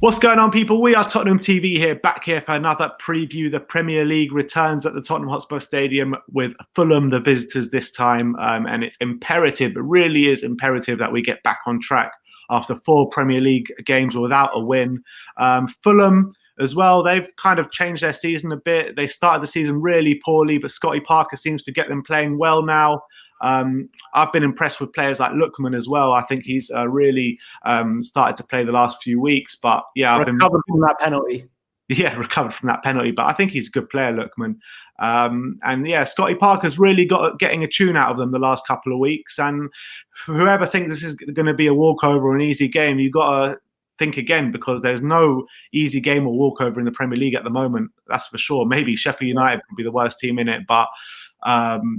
What's going on, people? We are Tottenham TV here, back here for another preview. The Premier League returns at the Tottenham Hotspur Stadium with Fulham, the visitors this time. And it's imperative, it really is imperative that we get back on track after 4 Premier League games without a win. Fulham as well, they've kind of changed their season a bit. They started the season really poorly, but Scotty Parker seems to get them playing well now. I've been impressed with players like Lookman as well. I think he's really started to play the last few weeks. But yeah, recovered from that penalty. Yeah, recovered from that penalty. But I think he's a good player, Lookman. And yeah, Scotty Parker's really got getting a tune out of them the last couple of weeks. And whoever thinks this is going to be a walkover or an easy game, you've got to think again, because there's no easy game or walkover in the Premier League at the moment. That's for sure. Maybe Sheffield United could be the worst team in it, but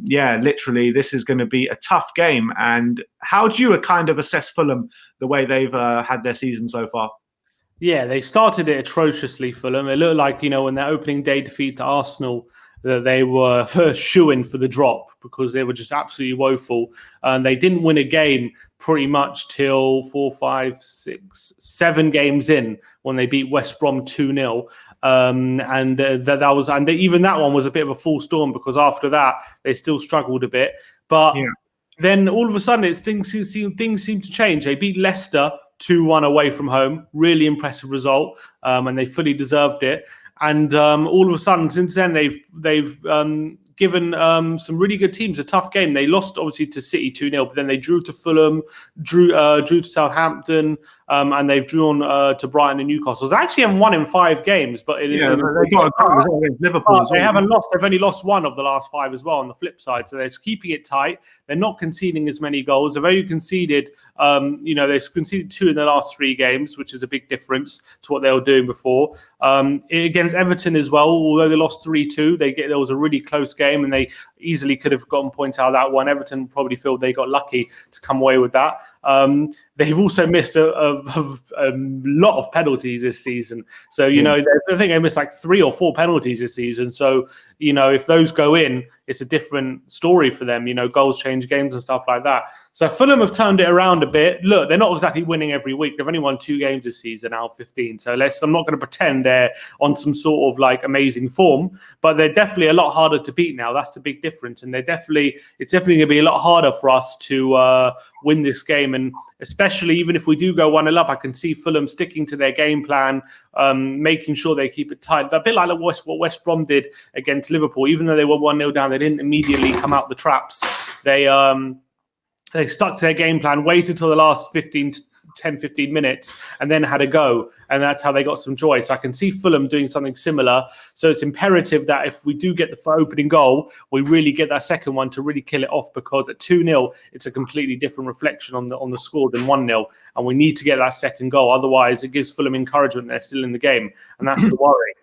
yeah, literally, this is going to be a tough game. And how do you kind of assess Fulham, the way they've had their season so far? Yeah, they started it atrociously, Fulham. It looked like, in their opening day defeat to Arsenal, that they were shoo-in for the drop because they were just absolutely woeful. And they didn't win a game pretty much till 4, 5, 6, 7 games in when they beat West Brom 2-0. Even that one was a bit of a full storm because after that they still struggled a bit. But then all of a sudden things seem to change. They beat Leicester 2-1 away from home, really impressive result, and they fully deserved it. And all of a sudden, since then, they've given some really good teams a tough game. They lost, obviously, to City 2-0, but then they drew to Fulham, drew to Southampton, and they've drawn to Brighton and Newcastle. They actually haven't won in 5 games, but they got a goal as well against Liverpool. They haven't lost. They've only lost 1 of the last 5 as well on the flip side. So they're keeping it tight. They're not conceding as many goals. They've only conceded, they've conceded 2 in the last 3 games, which is a big difference to what they were doing before. Against Everton as well, although they lost 3-2, there was a really close game and they easily could have gotten points out of that one. Everton probably feel they got lucky to come away with that. They've also missed a lot of penalties this season. So, I think they missed like 3 or 4 penalties this season. So, if those go in, it's a different story for them. Goals change games and stuff like that. So Fulham have turned it around a bit. Look, they're not exactly winning every week. They've only won 2 games this season out of 15. So I'm not going to pretend they're on some sort of like amazing form, but they're definitely a lot harder to beat now. That's the big difference. And it's definitely going to be a lot harder for us to win this game. And especially even if we do go 1-0 up, I can see Fulham sticking to their game plan, making sure they keep it tight. A bit like what West Brom did against Liverpool. Even though they were 1-0 down, they didn't immediately come out the traps. They stuck to their game plan, waited till the last 10-15 minutes, and then had a go. And that's how they got some joy. So I can see Fulham doing something similar. So it's imperative that if we do get the opening goal, we really get that second one to really kill it off, because at 2-0, it's a completely different reflection on the score than 1-0. And we need to get that second goal. Otherwise, it gives Fulham encouragement they're still in the game. And that's the worry.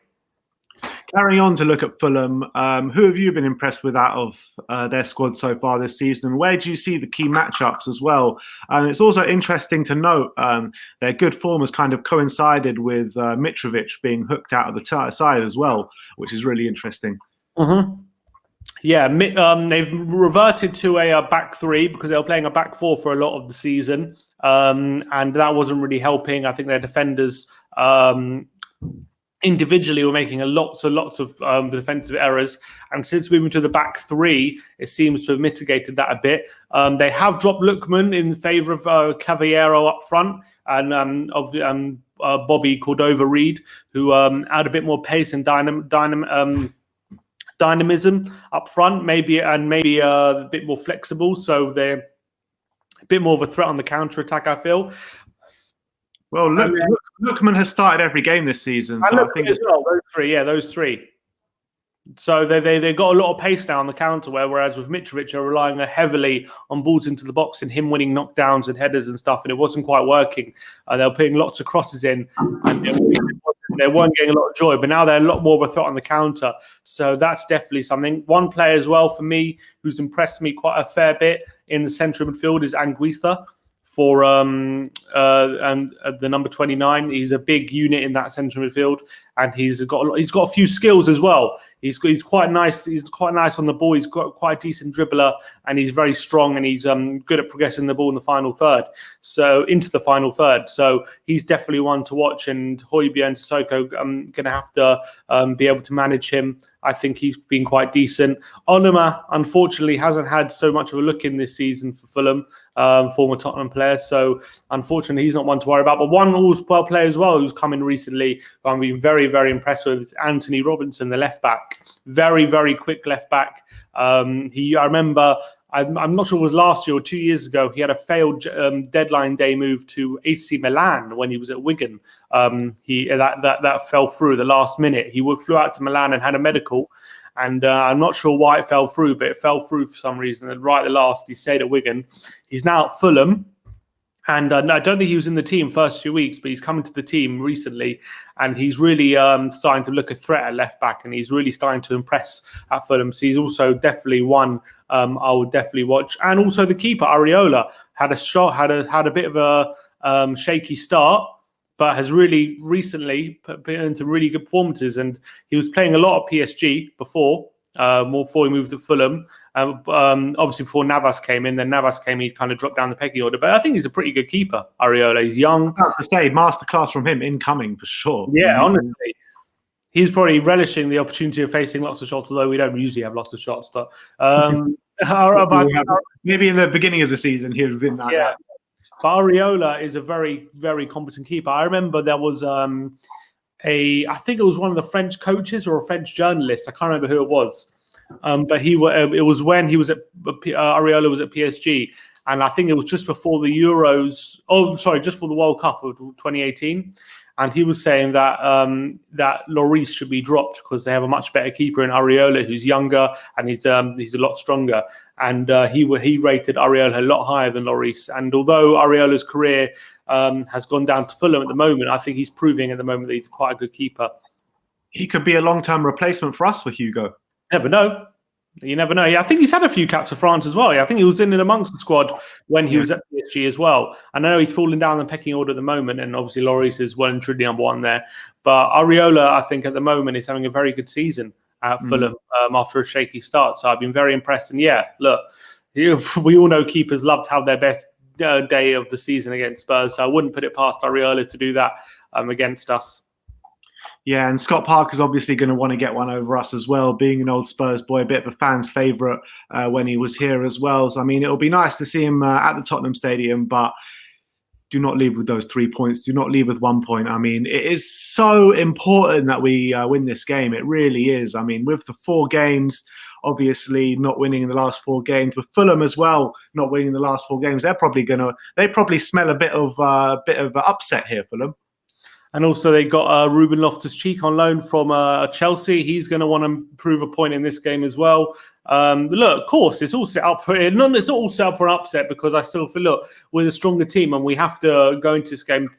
Carrying on to look at Fulham, who have you been impressed with out of their squad so far this season? And where do you see the key matchups as well? And it's also interesting to note their good form has kind of coincided with Mitrovic being hooked out of the side as well, which is really interesting. Mm-hmm. Yeah, they've reverted to a back 3 because they were playing a back 4 for a lot of the season, and that wasn't really helping. I think their defenders individually were making lots of defensive errors, and since moving to the back 3, it seems to have mitigated that a bit. They have dropped Lookman in favour of Cavallero up front and of Bobby Cordova-Reid, who add a bit more pace and dynamism up front, maybe a bit more flexible, so they're a bit more of a threat on the counter attack, I feel. Well, Lookman has started every game this season. So I think as well, those 3. So they got a lot of pace now on the counter, whereas with Mitrovic, they're relying heavily on balls into the box and him winning knockdowns and headers and stuff, and it wasn't quite working. They were putting lots of crosses in, and they weren't getting a lot of joy. But now they're a lot more of a threat on the counter. So that's definitely something. One player as well for me who's impressed me quite a fair bit in the central midfield is Anguissa. For the number 29, he's a big unit in that central midfield, and he's got a few skills as well. He's quite nice. He's quite nice on the ball. He's got quite a decent dribbler, and he's very strong, and he's good at progressing the ball in the final third. So into the final third. So he's definitely one to watch. And Højbjerg Sissoko, going to have to be able to manage him. I think he's been quite decent. Onuma, unfortunately, hasn't had so much of a look in this season for Fulham, former Tottenham player. So unfortunately, he's not one to worry about. But one all-well player as well who's come in recently, who I've been very, very impressed with, is Anthony Robinson, the left back. Very, very quick left back. I remember, I'm not sure it was last year or 2 years ago, he had a failed deadline day move to AC Milan when he was at Wigan. That fell through the last minute. He flew out to Milan and had a medical. And I'm not sure why it fell through, but it fell through for some reason. And right at the last, he stayed at Wigan. He's now at Fulham. And I don't think he was in the team first few weeks, but he's come into the team recently, and he's really starting to look a threat at left back, and he's really starting to impress at Fulham. So he's also definitely one I would definitely watch. And also the keeper Areola had a bit of a shaky start, but has really recently been into really good performances. And he was playing a lot of PSG before he moved to Fulham. Obviously, before Navas came in, he kind of dropped down the pecking order. But I think he's a pretty good keeper, Areola. He's young. I have to say, masterclass from him incoming for sure. Yeah, honestly. He's probably relishing the opportunity of facing lots of shots, although we don't usually have lots of shots. But maybe in the beginning of the season he would have been like that. But Areola is a very, very competent keeper. I remember there was I think it was one of the French coaches or a French journalist. I can't remember who it was. But it was when he was Areola was at PSG, and I think it was just before the Euros. Oh, sorry, just for the World Cup of 2018. And he was saying that that Lloris should be dropped because they have a much better keeper in Areola, who's younger and he's a lot stronger. And he rated Areola a lot higher than Lloris. And although Areola's career has gone down to Fulham at the moment, I think he's proving at the moment that he's quite a good keeper. He could be a long-term replacement for us for Hugo. Never know. You never know. Yeah, I think he's had a few caps for France as well. Yeah, I think he was in and amongst the squad when he was at PSG as well. I know he's fallen down the pecking order at the moment, and obviously Lloris is well and truly number one there. But Areola, I think at the moment, is having a very good season at Fulham after a shaky start. So I've been very impressed. And yeah, look, we all know keepers love to have their best day of the season against Spurs. So I wouldn't put it past Areola to do that against us. Yeah, and Scott Parker's obviously going to want to get one over us as well, being an old Spurs boy, a bit of a fan's favourite when he was here as well. So, I mean, it'll be nice to see him at the Tottenham Stadium, but do not leave with those 3 points. Do not leave with 1 point. I mean, it is so important that we win this game. It really is. I mean, with the 4 games, obviously not winning in the last 4 games, with Fulham as well not winning in the last 4 games, they probably smell a bit of upset here, Fulham. And also they got Ruben Loftus-Cheek on loan from Chelsea. He's going to want to prove a point in this game as well. Look, of course, it's all set up for it. It's all set up for an upset because I still feel, look, we're a stronger team and we have to go into this game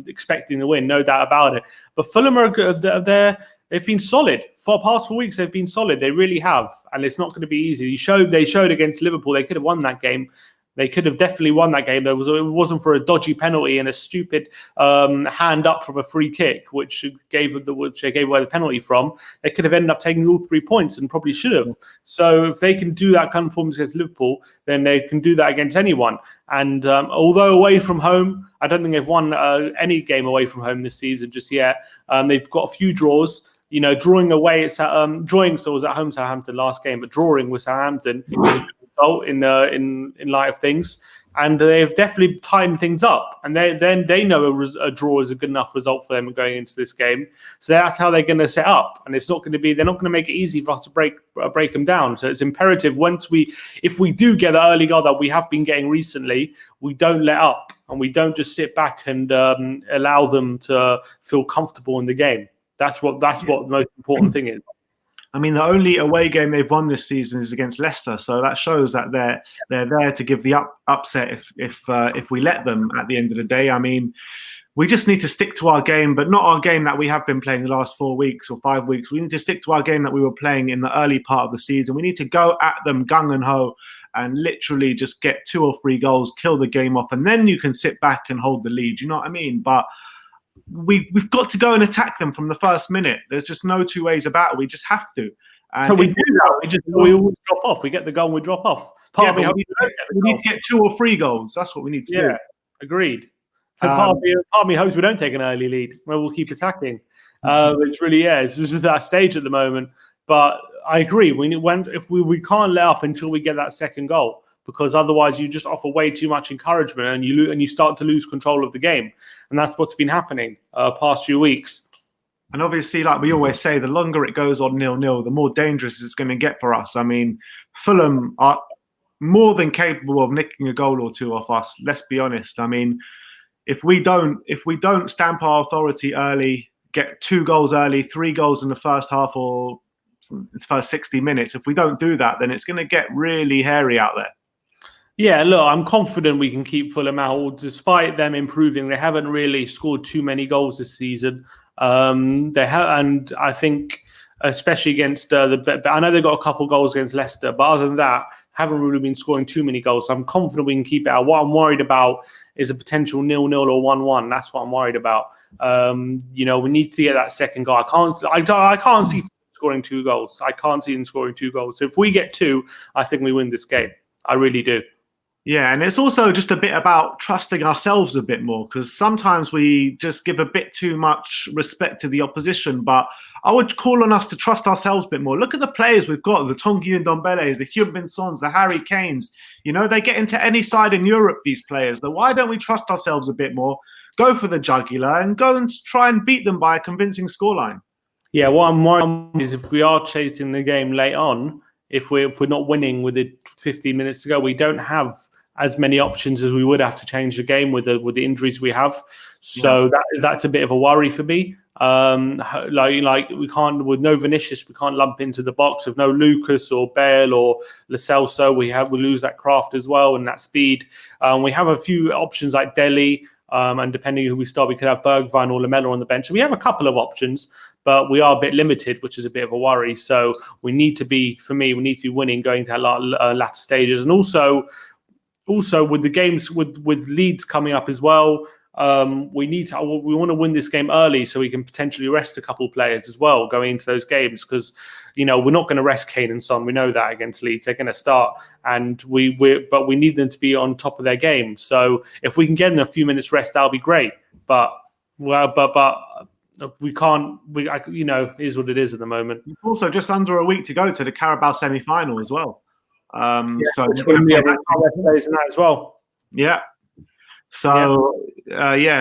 expecting to win, no doubt about it. But Fulham are good. They've been solid. For the past 4 weeks, they've been solid. They really have. And it's not going to be easy. They showed against Liverpool. They could have won that game. They could have definitely won that game. It wasn't for a dodgy penalty and a stupid hand up from a free kick, which they gave away the penalty from. They could have ended up taking all 3 points and probably should have. So if they can do that kind of performance against Liverpool, then they can do that against anyone. And although away from home, I don't think they've won any game away from home this season just yet. They've got a few draws. You know, drawing away, it's drawing. So it was at home Southampton last game, but drawing with Southampton in light of things, and they've definitely tightened things up, and they know a draw is a good enough result for them going into this game. So that's how they're going to set up, and they're not going to make it easy for us to break them down. So it's imperative if we do get the early goal that we have been getting recently, we don't let up and we don't just sit back and allow them to feel comfortable in the game. That's what the most important thing is. I mean, the only away game they've won this season is against Leicester, so that shows that they're there to give the upset if we let them at the end of the day. I mean, we just need to stick to our game, but not our game that we have been playing the last 4 weeks or 5 weeks. We need to stick to our game that we were playing in the early part of the season. We need to go at them gung and ho and literally just get 2 or 3 goals, kill the game off, and then you can sit back and hold the lead. You know what I mean? But we've got to go and attack them from the first minute. There's just no two ways about it. We just have to. And so we do that. We always drop off. We get the goal and we drop off. We need to get 2 or 3 goals. That's what we need to do. Agreed. And part of me hopes we don't take an early lead, where we'll keep attacking. It's really, it's just that stage at the moment. But I agree. We can't let up until we get that second goal, because otherwise you just offer way too much encouragement and you start to lose control of the game. And that's what's been happening past few weeks. And obviously, like we always say, the longer it goes on 0-0, the more dangerous it's going to get for us. I mean, Fulham are more than capable of nicking a goal or 2 off us. Let's be honest. I mean, if we don't stamp our authority early, get 2 goals early, 3 goals in the first half or the first 60 minutes, if we don't do that, then it's going to get really hairy out there. Yeah, look, I'm confident we can keep Fulham out. Despite them improving, they haven't really scored too many goals this season. And I think, especially against I know they got a couple goals against Leicester, but other than that, haven't really been scoring too many goals. So I'm confident we can keep it out. What I'm worried about is a potential 0-0 or 1-1. That's what I'm worried about. We need to get that second goal. I can't see scoring 2 goals. I can't see them scoring 2 goals. So if we get 2, I think we win this game. I really do. Yeah, and it's also just a bit about trusting ourselves a bit more, because sometimes we just give a bit too much respect to the opposition. But I would call on us to trust ourselves a bit more. Look at the players we've got, the Tanguy Ndombeles, the Heung-min Sons, the Harry Kanes. They get into any side in Europe, these players. So why don't we trust ourselves a bit more, go for the jugular and go and try and beat them by a convincing scoreline? Yeah, what I'm worried about is if we are chasing the game late on, if we're not winning with it 15 minutes to go, we don't have as many options as we would have to change the game with the injuries we have. So that's a bit of a worry for me. Like we can't, with no Vinicius, we can't lump into the box. With no Lucas or Bale or Lo Celso, we lose that craft as well and that speed. We have a few options like Dele, and depending on who we start, we could have Bergwijn or Lamela on the bench. So we have a couple of options, but we are a bit limited, which is a bit of a worry. So we need to be winning going to latter stages, and also with the games with Leeds coming up as well, we want to win this game early so we can potentially rest a couple of players as well going into those games, because we're not going to rest Kane and Son. We know that against Leeds they're going to start, and but we need them to be on top of their game. So if we can get them a few minutes rest, that'll be great. But we can't. It is what it is at the moment. Also, just under a week to go to the Carabao semi-final as well. So that as well. Yeah. So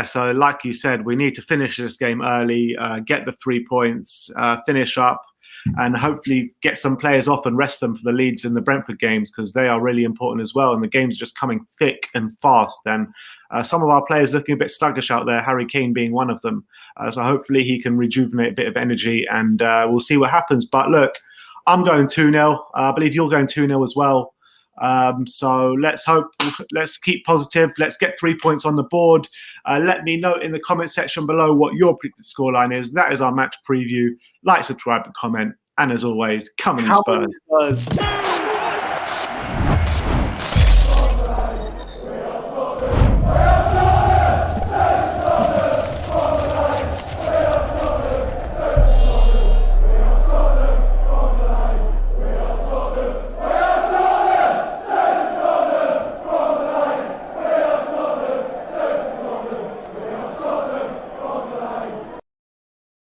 so like you said, we need to finish this game early, get the 3 points, finish up, and hopefully get some players off and rest them for the Leeds and the Brentford games, because they are really important as well. And the games are just coming thick and fast. And some of our players looking a bit sluggish out there, Harry Kane being one of them. So hopefully he can rejuvenate a bit of energy, and we'll see what happens. But look, I'm going 2-0. I believe you're going 2-0 as well. So let's keep positive. Let's get 3 points on the board. Let me know in the comment section below what your predicted scoreline is. That is our match preview. Like, subscribe, and comment. And as always, come on, Spurs.